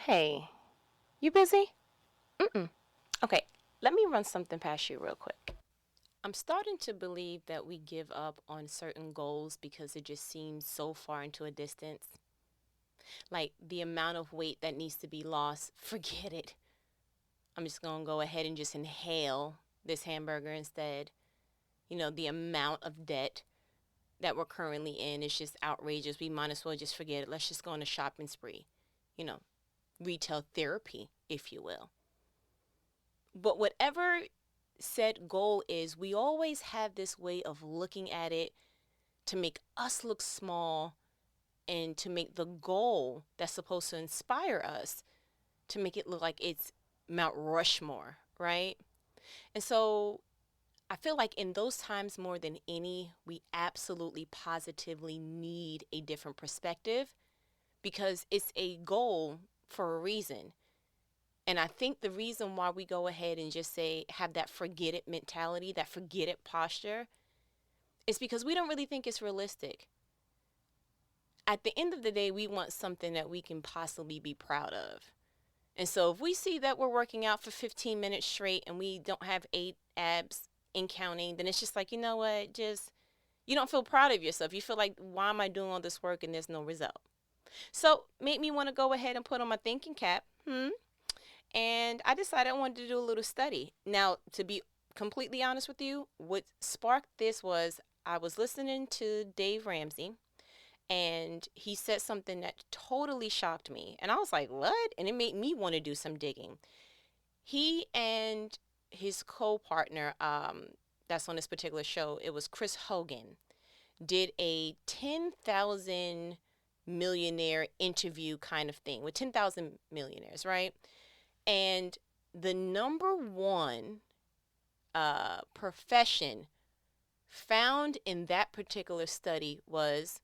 Hey, you busy? Mm-mm. Okay, let me run something past you real quick. I'm starting to believe that we give up on certain goals because it just seems so far into a distance. Like the amount of weight that needs to be lost, forget it. I'm just going to go ahead and just inhale this hamburger instead. The amount of debt that we're currently in is just outrageous. We might as well just forget it. Let's just go on a shopping spree. You know, retail therapy, if you will. But whatever said goal is, we always have this way of looking at it to make us look small and to make the goal that's supposed to inspire us to make it look like it's Mount Rushmore, right? And so I feel like in those times more than any, we absolutely positively need a different perspective because it's a goal for a reason. And I think the reason why we go ahead and just say, have that forget it mentality, that forget it posture, is because we don't really think it's realistic. At the end of the day, we want something that we can possibly be proud of. And so if we see that we're working out for 15 minutes straight and we don't have 8 abs in counting, then it's just like, you know what? Just, you don't feel proud of yourself. You feel like, why am I doing all this work and there's no result? So made me want to go ahead and put on my thinking cap. And I decided I wanted to do a little study. Now, to be completely honest with you, what sparked this was I was listening to Dave Ramsey and he said something that totally shocked me. And I was like, what? And it made me want to do some digging. He and his co partner, that's on this particular show, it was Chris Hogan, did a 10,000 millionaire interview kind of thing with 10,000 millionaires, right? And the number one profession found in that particular study was,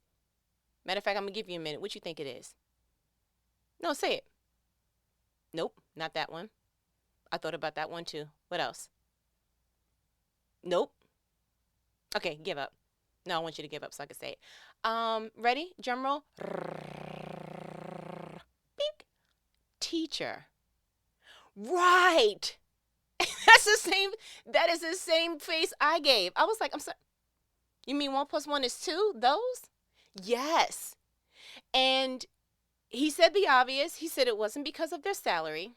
matter of fact, I'm going to give you a minute. What you think it is? No, say it. Nope, not that one. I thought about that one too. What else? Nope. Okay, give up. No, I want you to give up so I can say it. Ready? Drum roll. Bink. Teacher. Right. That's the same. That is the same face I gave. I was like, I'm sorry. You mean 1 plus 1 is 2? Those? Yes. And he said the obvious. He said it wasn't because of their salary,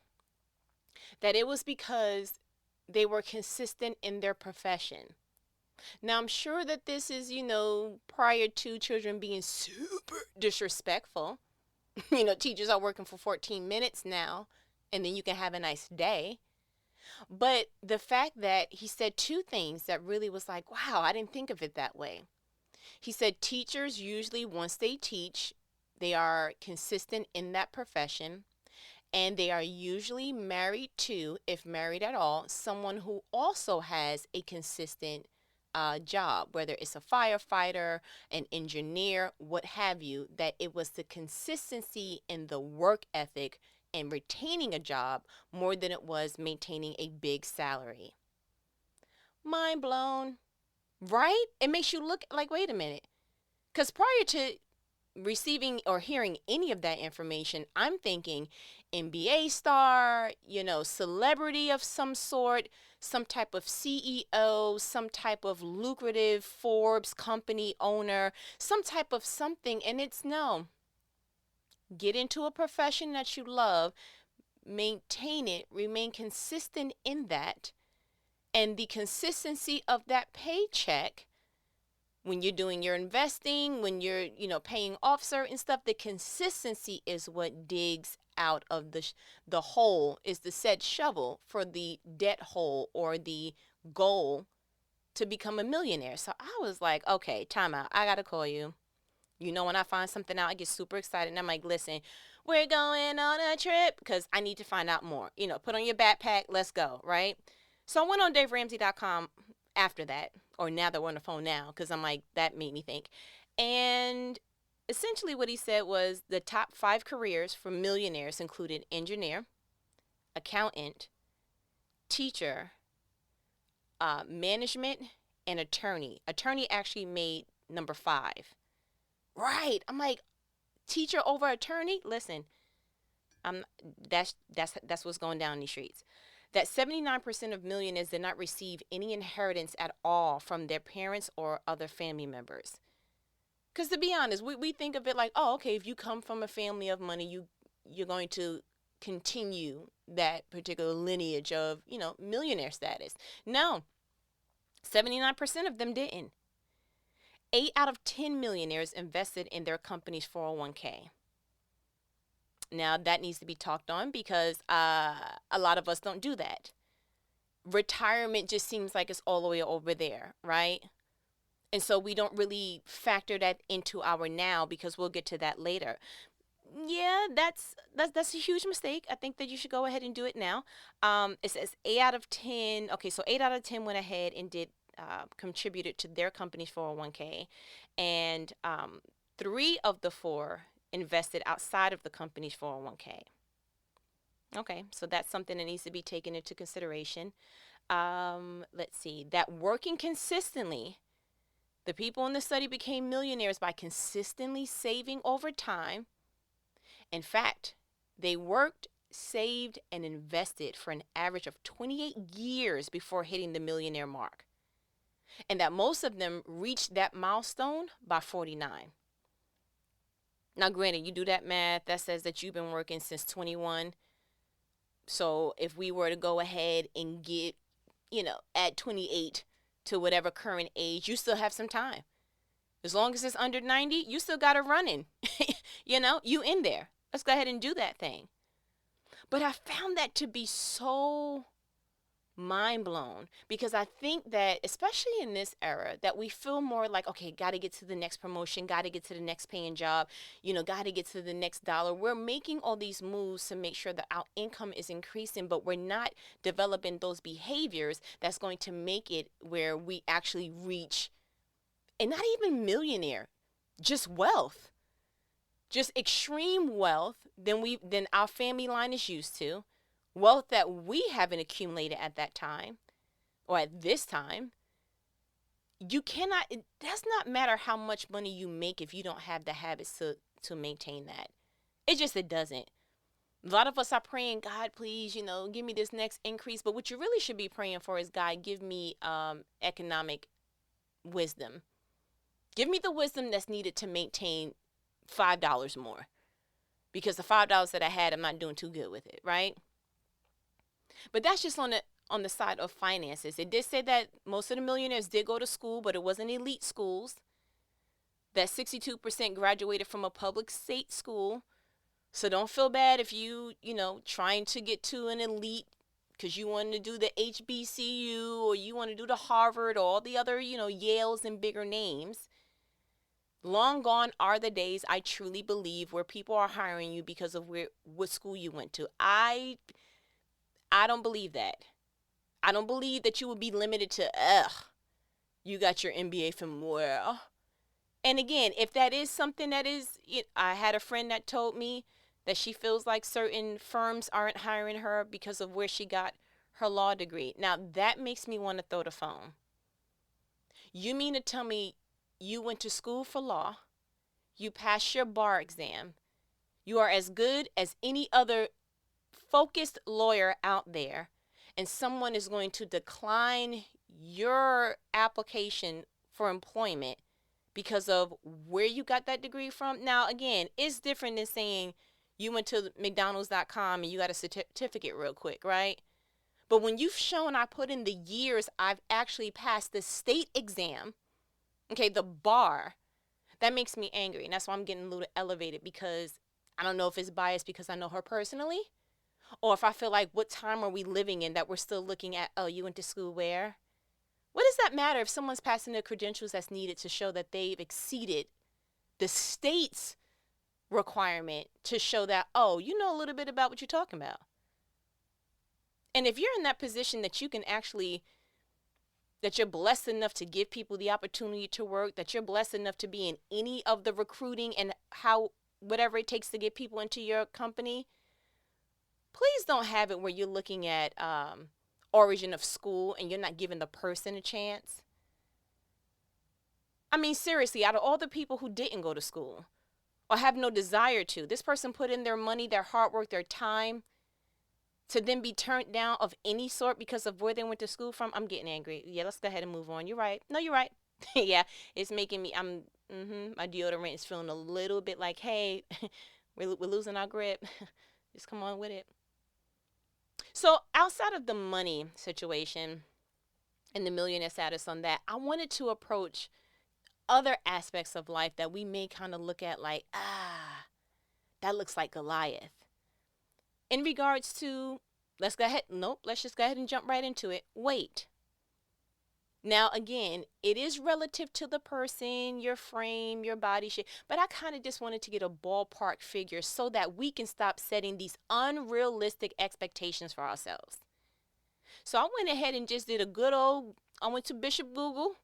that it was because they were consistent in their profession. Now, I'm sure that this is, prior to children being super disrespectful. Teachers are working for 14 minutes now, and then you can have a nice day. But the fact that he said two things that really was like, wow, I didn't think of it that way. He said teachers usually, once they teach, they are consistent in that profession, and they are usually married to, if married at all, someone who also has a consistent job, whether it's a firefighter, an engineer, what have you, that it was the consistency in the work ethic and retaining a job more than it was maintaining a big salary. Mind blown, right? It makes you look like, wait a minute. Because prior to receiving or hearing any of that information, I'm thinking NBA star, celebrity of some sort, some type of CEO, some type of lucrative Forbes company owner, some type of something. And it's no. Get into a profession that you love, maintain it, remain consistent in that, and the consistency of that paycheck when you're doing your investing, when you're, paying off certain stuff, the consistency is what digs out of the hole, is the said shovel for the debt hole or the goal to become a millionaire. So I was like, okay, time out. I got to call you. When I find something out, I get super excited. And I'm like, listen, we're going on a trip because I need to find out more. Put on your backpack. Let's go, right? So I went on DaveRamsey.com after that, or now that we're on the phone now, because I'm like, that made me think. And essentially what he said was the top 5 careers for millionaires included engineer, accountant, teacher, management, and attorney. Attorney actually made number 5. Right. I'm like, teacher over attorney? Listen, I'm that's what's going down in these streets. That 79% of millionaires did not receive any inheritance at all from their parents or other family members. Because to be honest, we think of it like, oh, okay, if you come from a family of money, you're going to continue that particular lineage of, millionaire status. No, 79% of them didn't. 8 out of 10 millionaires invested in their company's 401k. Now, that needs to be talked on because a lot of us don't do that. Retirement just seems like it's all the way over there, right? And so we don't really factor that into our now because we'll get to that later. Yeah, that's a huge mistake. I think that you should go ahead and do it now. It says 8 out of 10. Okay, so 8 out of 10 went ahead and did contributed to their company's 401k, and 3 of the 4 invested outside of the company's 401k. Okay, so that's something that needs to be taken into consideration. Let's see. That working consistently, the people in the study became millionaires by consistently saving over time. In fact, they worked, saved, and invested for an average of 28 years before hitting the millionaire mark. And that most of them reached that milestone by 49. Now, granted, you do that math, that says that you've been working since 21. So if we were to go ahead and get, add 28 to whatever current age, you still have some time. As long as it's under 90, you still got it running. You in there. Let's go ahead and do that thing. But I found that to be so mind blown because I think that, especially in this era, that we feel more like, okay, got to get to the next promotion, got to get to the next paying job, got to get to the next dollar. We're making all these moves to make sure that our income is increasing, but we're not developing those behaviors that's going to make it where we actually reach, and not even millionaire, just wealth. Just extreme wealth than our family line is used to, wealth that we haven't accumulated at that time or at this time. It does not matter how much money you make if you don't have the habits to maintain that. It doesn't. A lot of us are praying, God, please, give me this next increase. But what you really should be praying for is, God, give me economic wisdom. Give me the wisdom that's needed to maintain $5 more, because the $5 that I had, I'm not doing too good with it, right? But that's just on the side of finances. It did say that most of the millionaires did go to school, but it wasn't elite schools. That 62% graduated from a public state school. So don't feel bad if trying to get to an elite because you want to do the HBCU or you want to do the Harvard or all the other, Yales and bigger names. Long gone are the days, I truly believe, where people are hiring you because of what school you went to. I don't believe that. I don't believe that you would be limited to, you got your MBA from where? And again, if that is something that is, I had a friend that told me that she feels like certain firms aren't hiring her because of where she got her law degree. Now, that makes me want to throw the phone. You mean to tell me you went to school for law, you passed your bar exam, you are as good as any other focused lawyer out there, and someone is going to decline your application for employment because of where you got that degree from? Now, again, it's different than saying you went to McDonald's.com and you got a certificate real quick, right? But when you've shown I put in the years I've actually passed the state exam, okay, the bar, that makes me angry. And that's why I'm getting a little elevated, because I don't know if it's biased because I know her personally, or if I feel like, what time are we living in that we're still looking at, oh, you went to school where? What does that matter if someone's passing the credentials that's needed to show that they've exceeded the state's requirement to show that, oh, you know a little bit about what you're talking about? And if you're in that position that you can actually, that you're blessed enough to give people the opportunity to work, that you're blessed enough to be in any of the recruiting and whatever it takes to get people into your company, please don't have it where you're looking at origin of school and you're not giving the person a chance. I mean, seriously, out of all the people who didn't go to school, or have no desire to. This person put in their money, their hard work, their time to then be turned down of any sort because of where they went to school from. I'm getting angry. Yeah, let's go ahead and move on. You're right. No, you're right. Yeah, it's making me, my deodorant is feeling a little bit like, hey, we're losing our grip. Just come on with it. So outside of the money situation and the millionaire status on that, I wanted to approach other aspects of life that we may kind of look at like, that looks like Goliath. In regards to, let's just go ahead and jump right into it. Weight. Now, again, it is relative to the person, your frame, your body shape, but I kind of just wanted to get a ballpark figure so that we can stop setting these unrealistic expectations for ourselves. So I went ahead and just did I went to Bishop Google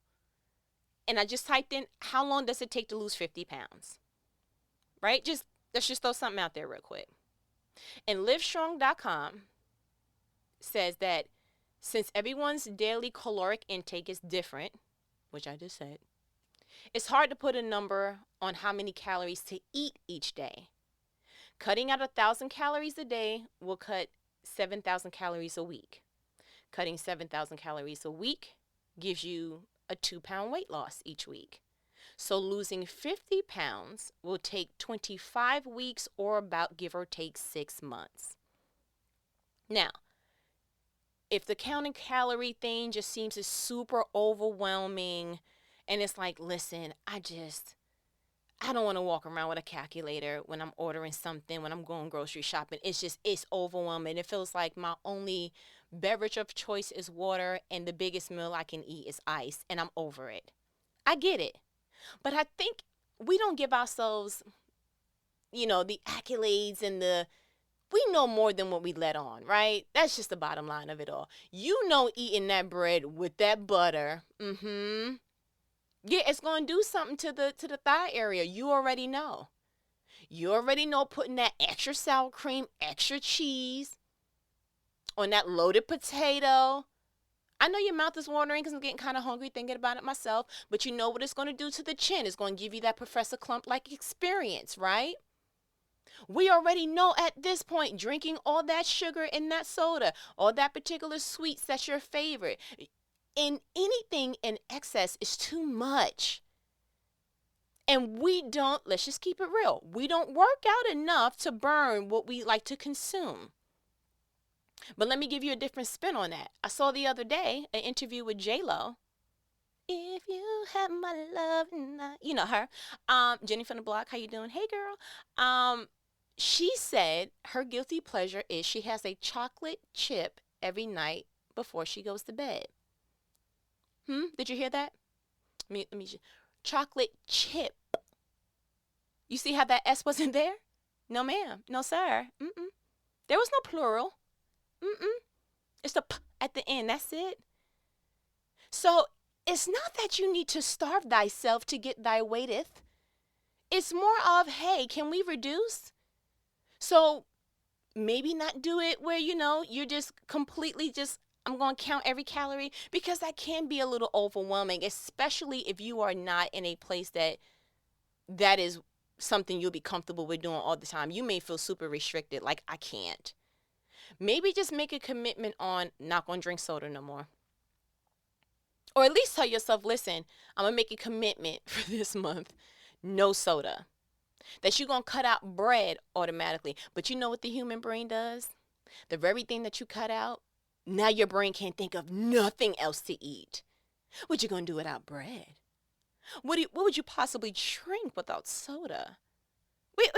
and I just typed in, how long does it take to lose 50 pounds? Right? Let's just throw something out there real quick. And livestrong.com says that since everyone's daily caloric intake is different, which I just said, it's hard to put a number on how many calories to eat each day. Cutting out 1,000 calories a day will cut 7,000 calories a week. Cutting 7,000 calories a week gives you a 2-pound weight loss each week. So losing 50 pounds will take 25 weeks or about give or take 6 months. Now, if the counting calorie thing just seems super overwhelming and it's like, listen, I don't want to walk around with a calculator when I'm ordering something, when I'm going grocery shopping. It's overwhelming. It feels like my only beverage of choice is water and the biggest meal I can eat is ice and I'm over it. I get it. But I think we don't give ourselves, the accolades and we know more than what we let on, right? That's just the bottom line of it all. Eating that bread with that butter, yeah, it's going to do something to the thigh area. You already know. You already know putting that extra sour cream, extra cheese on that loaded potato. I know your mouth is watering because I'm getting kind of hungry thinking about it myself, but you know what it's going to do to the chin. It's going to give you that Professor Klump-like experience, right? We already know at this point, drinking all that sugar in that soda, all that particular sweets that's your favorite, in anything in excess is too much. And let's just keep it real, we don't work out enough to burn what we like to consume. But let me give you a different spin on that. I saw the other day an interview with J-Lo. If you have my love, you know her, Jenny from the block. How you doing? Hey, girl. She said her guilty pleasure is she has a chocolate chip every night before she goes to bed. Did you hear that? Let me chocolate chip. You see how that S wasn't there? No, ma'am. No, sir. There was no plural. It's the P at the end. That's it. So it's not that you need to starve thyself to get thy waiteth. It's more of, hey, can we reduce? So maybe not do it where, you're just completely I'm going to count every calorie, because that can be a little overwhelming, especially if you are not in a place that is something you'll be comfortable with doing all the time. You may feel super restricted, like I can't. Maybe just make a commitment on not going to drink soda no more. Or at least tell yourself, listen, I'm going to make a commitment for this month. No soda. That you're going to cut out bread automatically. But you know what the human brain does? The very thing that you cut out, now your brain can't think of nothing else to eat. What you going to do without bread? What would you possibly drink without soda? We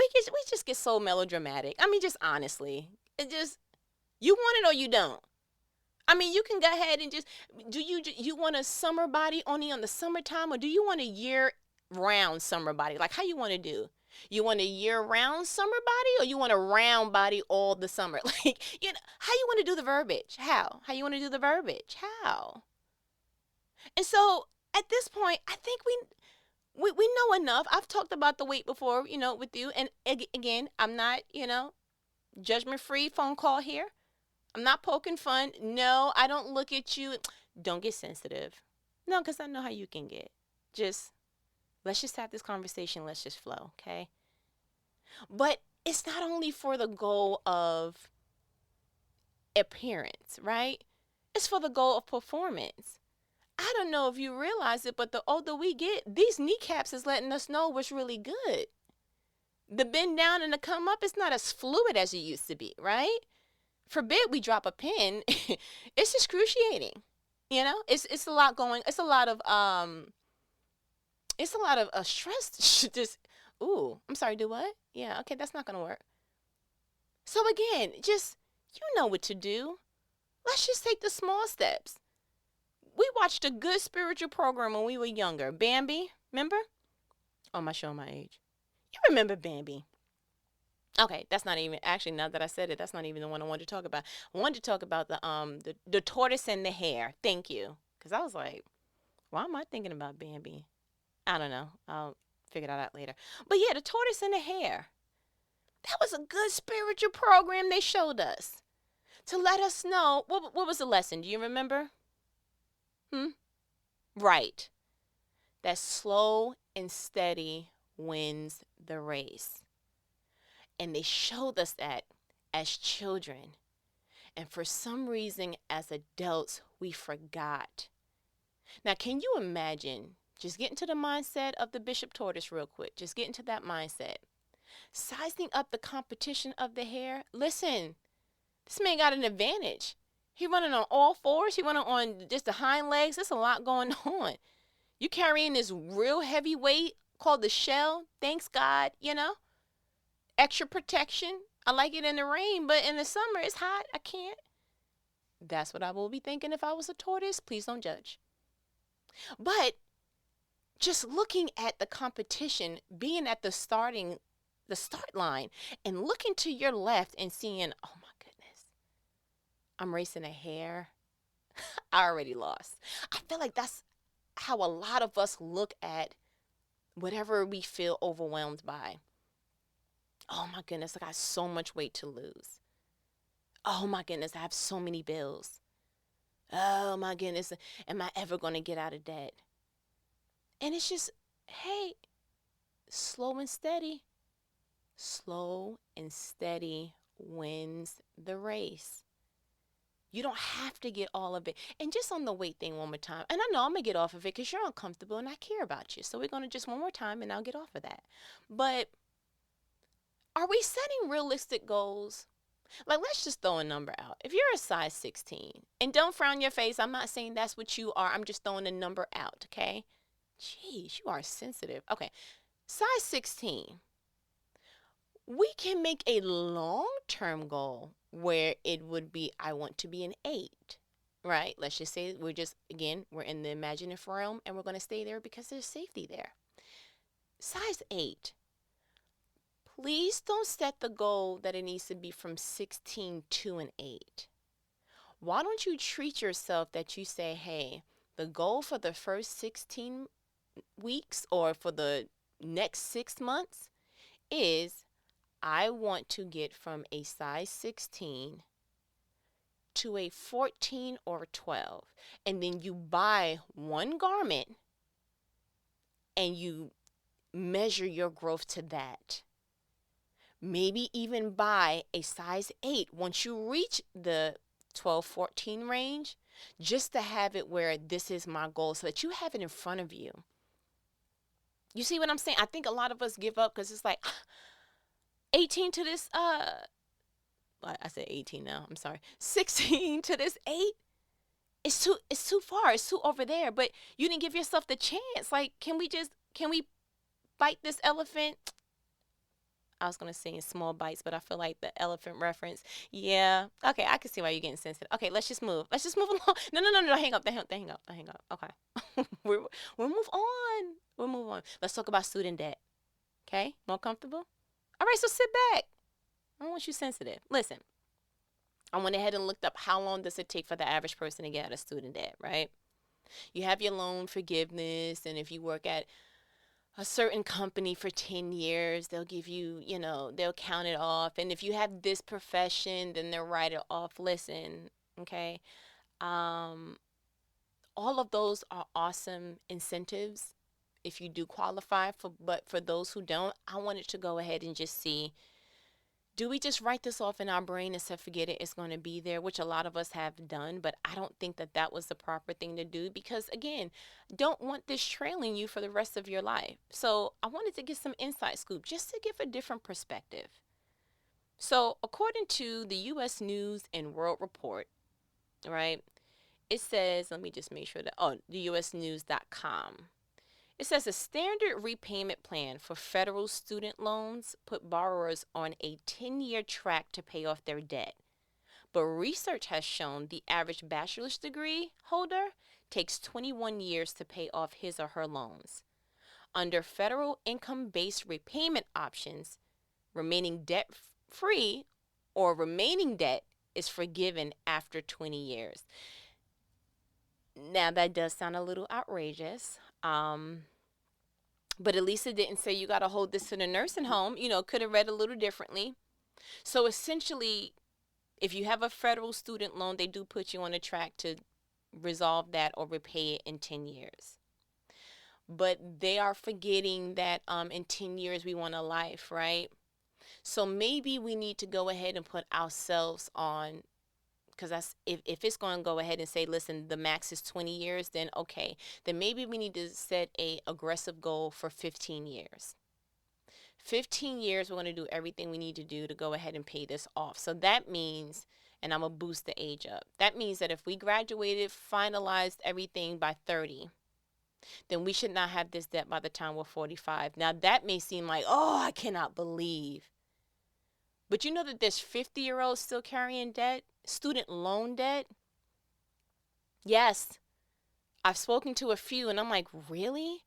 just get so melodramatic. I mean, just honestly. You want it or you don't. I mean, you can go ahead and do you want a summer body only on the summertime, or do you want a year-round summer body? Like, how you want to do? You want a year-round summer body, or you want a round body all the summer? Like, how you want to do the verbiage? How you want to do the verbiage? How? And so at this point, I think we know enough. I've talked about the weight before, with you. And again, I'm not, judgment-free phone call here. I'm not poking fun. No, I don't look at you. Don't get sensitive. No, because I know how you can get. Let's just have this conversation. Let's just flow, okay? But it's not only for the goal of appearance, right? It's for the goal of performance. I don't know if you realize it, but the older we get, these kneecaps is letting us know what's really good. The bend down and the come up is not as fluid as it used to be, right? Forbid we drop a pin. It's excruciating. You know, it's a lot going. It's a lot of stress. Just, ooh, I'm sorry. Do what? Yeah, okay, that's not gonna work. So again, just you know what to do. Let's just take the small steps. We watched a good spiritual program when we were younger. Bambi, remember? Oh, am I showing my age? You remember Bambi? Okay, that's not even actually. Now that I said it, that's not even the one I wanted to talk about. I wanted to talk about the tortoise and the hare. Thank you, because I was like, why am I thinking about Bambi? I don't know. I'll figure that out later. But yeah, the tortoise and the hare. That was a good spiritual program they showed us to let us know what was the lesson. Do you remember? Hmm. Right. That slow and steady wins the race. And they showed us that as children. And for some reason, as adults, we forgot. Now, can you imagine? Just get into the mindset of the Bishop Tortoise real quick. Just get into that mindset. Sizing up the competition of the hare. Listen, this man got an advantage. He running on all fours. He running on just the hind legs. There's a lot going on. You carrying this real heavy weight called the shell. Thanks God, you know. Extra protection. I like it in the rain, but in the summer it's hot. I can't. That's what I will be thinking if I was a tortoise. Please don't judge. But just looking at the competition, being at the start line, and looking to your left and seeing, oh my goodness, I'm racing a hare. I already lost. I feel like that's how a lot of us look at whatever we feel overwhelmed by. Oh my goodness, I got so much weight to lose. Oh my goodness, I have so many bills. Oh my goodness, am I ever going to get out of debt? And it's just, hey, slow and steady. Slow and steady wins the race. You don't have to get all of it. And just on the weight thing one more time. And I know I'm going to get off of it because you're uncomfortable and I care about you. So we're going to just one more time and I'll get off of that. But are we setting realistic goals? Like, let's just throw a number out. If you're a size 16, and don't frown your face, I'm not saying that's what you are. I'm just throwing a number out, okay? Jeez, you are sensitive. Okay, size 16. We can make a long-term goal where it would be, I want to be an 8, right? Let's just say we're in the imaginative realm and we're going to stay there because there's safety there. Size 8. Please don't set the goal that it needs to be from 16 to an 8. Why don't you treat yourself that you say, hey, the goal for the first 16 weeks or for the next 6 months is I want to get from a size 16 to a 14 or 12. And then you buy one garment and you measure your growth to that. Maybe even buy a size 8 once you reach the 12, 14 range, just to have it where this is my goal so that you have it in front of you. You see what I'm saying? I think a lot of us give up because it's like 18 to this, I said 18 now, I'm sorry. 16 to this 8. It's too far. It's too over there. But you didn't give yourself the chance. Like, can we bite this elephant? I was going to say in small bites, but I feel like the elephant reference. Yeah. Okay, I can see why you're getting sensitive. Okay, let's just move. Let's just move along. No. Hang up. Hang up. Okay. we'll move on. We'll move on. Let's talk about student debt. Okay? More comfortable? All right, so sit back. I don't want you sensitive. Listen, I went ahead and looked up how long does it take for the average person to get out of student debt, right? You have your loan forgiveness, and if you work at a certain company for 10 years, they'll give you, they'll count it off. And if you have this profession, then they'll write it off. Listen, okay? All of those are awesome incentives if you do qualify for, but for those who don't, I wanted to go ahead and just see, do we just write this off in our brain and say, forget it, it's going to be there, which a lot of us have done, but I don't think that that was the proper thing to do because, again, don't want this trailing you for the rest of your life. So I wanted to get some inside scoop just to give a different perspective. So according to the U.S. News and World Report, right, it says, let me just make sure that, the usnews.com. It says a standard repayment plan for federal student loans put borrowers on a 10-year track to pay off their debt. But research has shown the average bachelor's degree holder takes 21 years to pay off his or her loans. Under federal income-based repayment options, remaining debt-free or remaining debt is forgiven after 20 years. Now, that does sound a little outrageous. But at least it didn't say you got to hold this to the nursing home. Could have read a little differently. So essentially, if you have a federal student loan, they do put you on a track to resolve that or repay it in 10 years. But they are forgetting that in 10 years we want a life, right? So maybe we need to go ahead and put ourselves on, because that's if it's going to go ahead and say, listen, the max is 20 years, then okay, then maybe we need to set a aggressive goal for 15 years. 15 years, we're going to do everything we need to do to go ahead and pay this off. So that means, and I'm going to boost the age up, that means that if we graduated, finalized everything by 30, then we should not have this debt by the time we're 45. Now, that may seem like, oh, I cannot believe. But you know that there's 50-year-olds still carrying debt, student loan debt? Yes. I've spoken to a few, and I'm like, really?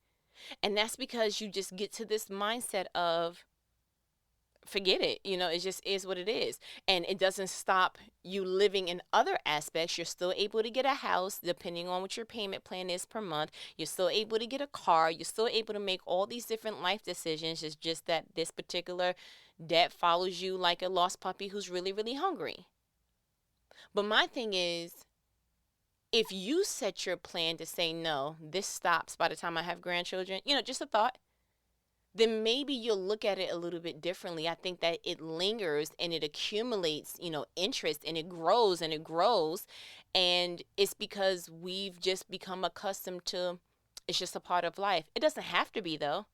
And that's because you just get to this mindset of, forget it. It just is what it is. And it doesn't stop you living in other aspects. You're still able to get a house, depending on what your payment plan is per month. You're still able to get a car. You're still able to make all these different life decisions. It's just that this particular debt follows you like a lost puppy who's really, really hungry. But my thing is, if you set your plan to say, no, this stops by the time I have grandchildren, just a thought, then maybe you'll look at it a little bit differently. I think that it lingers and it accumulates, interest, and it grows and it grows. And it's because we've just become accustomed to, it's just a part of life. It doesn't have to be, though.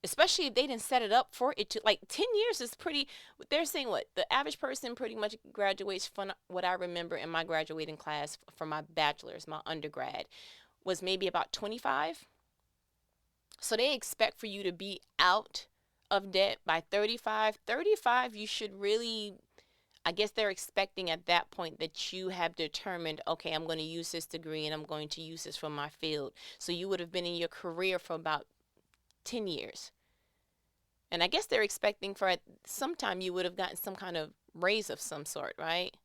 Especially if they didn't set it up for it to, 10 years is pretty, they're saying what? The average person pretty much graduates from what I remember in my graduating class for my bachelor's, my undergrad, was maybe about 25. So they expect for you to be out of debt by 35. 35, you should really, I guess they're expecting at that point that you have determined, okay, I'm going to use this degree and I'm going to use this for my field. So you would have been in your career for about 10 years. And I guess they're expecting for some time you would have gotten some kind of raise of some sort, right?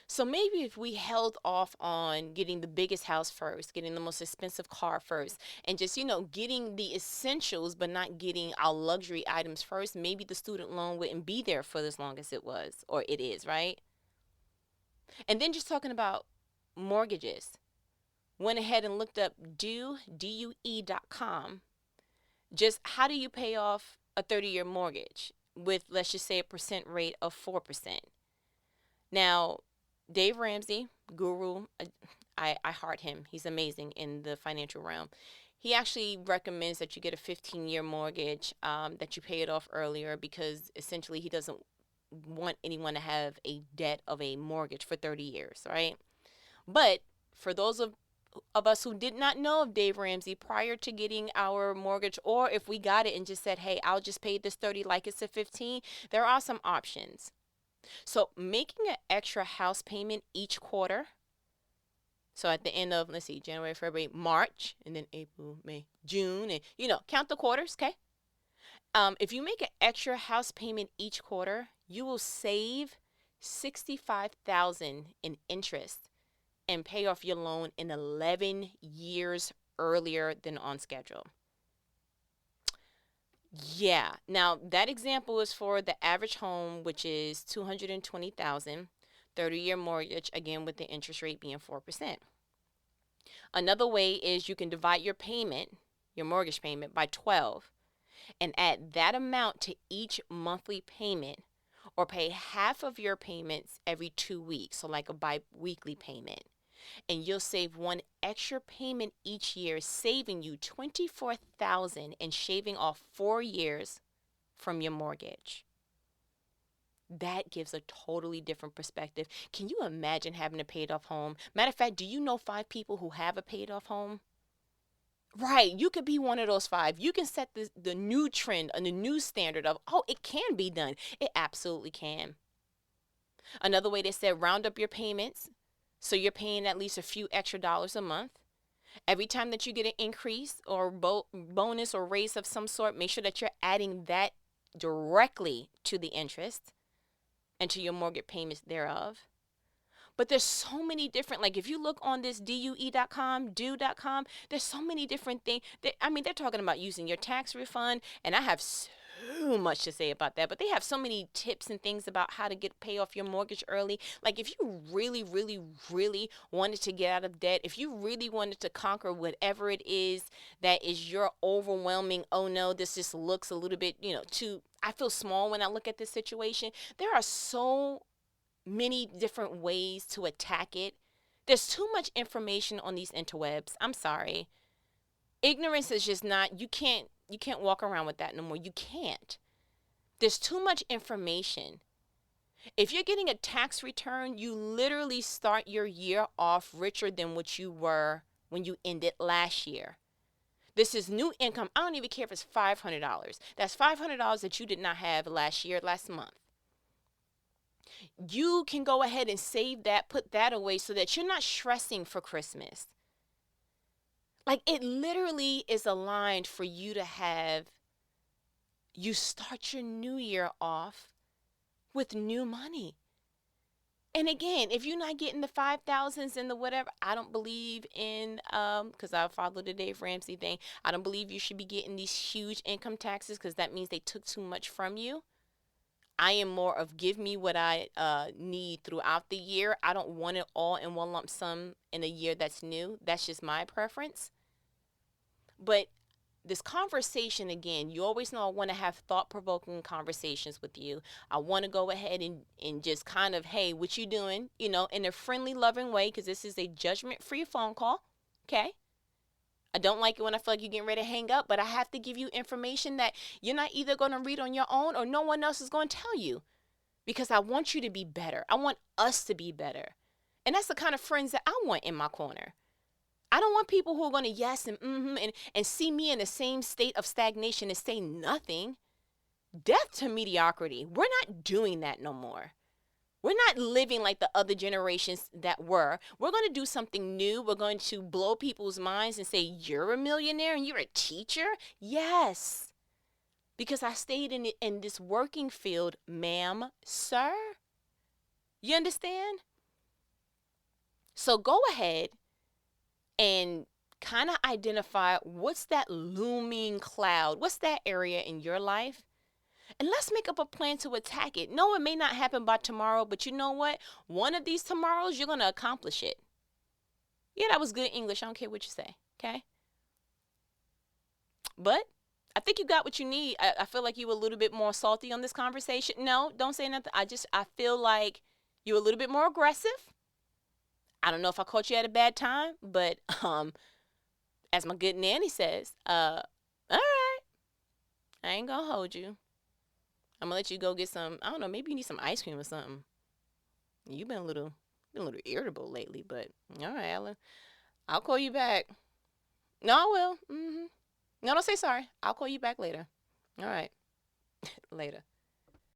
So maybe if we held off on getting the biggest house first, getting the most expensive car first, and just, getting the essentials, but not getting our luxury items first, maybe the student loan wouldn't be there for as long as it was, or it is, right? And then just talking about mortgages, went ahead and looked up due.com. Just how do you pay off a 30-year mortgage with, let's just say, a percent rate of 4%. Now, Dave Ramsey, guru, I heart him. He's amazing in the financial realm. He actually recommends that you get a 15-year mortgage, that you pay it off earlier, because essentially he doesn't want anyone to have a debt of a mortgage for 30 years, right? But for those of us who did not know of Dave Ramsey prior to getting our mortgage, or if we got it and just said, hey, I'll just pay this 30 like it's a 15, there are some options. So making an extra house payment each quarter. So at the end of, let's see, January, February, March, and then April, May, June, and, count the quarters, okay? If you make an extra house payment each quarter, you will save $65,000 in interest and pay off your loan in 11 years earlier than on schedule. Yeah. Now, that example is for the average home, which is $220,000, 30-year mortgage, again, with the interest rate being 4%. Another way is you can divide your payment your mortgage payment by 12, and add that amount to each monthly payment, or pay half of your payments every 2 weeks, so like a bi-weekly payment. And you'll save one extra payment each year, saving you $24,000 and shaving off 4 years from your mortgage. That gives a totally different perspective. Can you imagine having a paid off home? Matter of fact, do you know 5 people who have a paid off home? Right, you could be one of those 5. You can set the new trend and the new standard of, oh, it can be done. It absolutely can. Another way, they said, round up your payments so you're paying at least a few extra dollars a month. Every time that you get an increase or bonus or raise of some sort, make sure that you're adding that directly to the interest and to your mortgage payments thereof. But there's so many different, like if you look on this do.com, there's so many different things. They're talking about using your tax refund, and I have so much to say about that. But they have so many tips and things about how to pay off your mortgage early. Like if you really, really, really wanted to get out of debt, if you really wanted to conquer whatever it is that is your overwhelming, oh no, this just looks a little bit, too, I feel small when I look at this situation. There are so many different ways to attack it. There's too much information on these interwebs. I'm sorry. Ignorance is just not, you can't walk around with that no more. You can't. There's too much information. If you're getting a tax return, you literally start your year off richer than what you were when you ended last year. This is new income. I don't even care if it's $500. That's $500 that you did not have last month. You can go ahead and save that, put that away so that you're not stressing for Christmas. Like it literally is aligned for you to you start your new year off with new money. And again, if you're not getting the 5,000s and the whatever, I don't believe in, because I follow the Dave Ramsey thing. I don't believe you should be getting these huge income taxes because that means they took too much from you. I am more of give me what I need throughout the year. I don't want it all in one lump sum in a year that's new. That's just my preference. But this conversation, again, you always know I want to have thought-provoking conversations with you. I want to go ahead and just kind of, hey, what you doing? In a friendly, loving way, because this is a judgment-free phone call, okay? I don't like it when I feel like you're getting ready to hang up, but I have to give you information that you're not either going to read on your own or no one else is going to tell you, because I want you to be better. I want us to be better. And that's the kind of friends that I want in my corner. I don't want people who are going to yes and and see me in the same state of stagnation and say nothing. Death to mediocrity. We're not doing that no more. We're not living like the other generations that were. We're going to do something new. We're going to blow people's minds and say, you're a millionaire and you're a teacher? Yes. Because I stayed in this working field, ma'am, sir. You understand? So go ahead and kind of identify what's that looming cloud. What's that area in your life? And let's make up a plan to attack it. No, it may not happen by tomorrow, but you know what? One of these tomorrows, you're going to accomplish it. Yeah, that was good English. I don't care what you say, okay? But I think you got what you need. I feel like you were a little bit more salty on this conversation. No, don't say nothing. I feel like you're a little bit more aggressive. I don't know if I caught you at a bad time, but as my good nanny says, all right, I ain't going to hold you. I'm going to let you go get some, I don't know, maybe you need some ice cream or something. You've been a little irritable lately, but all right, Alan. I'll call you back. No, I will. No, don't say sorry. I'll call you back later. All right. Later.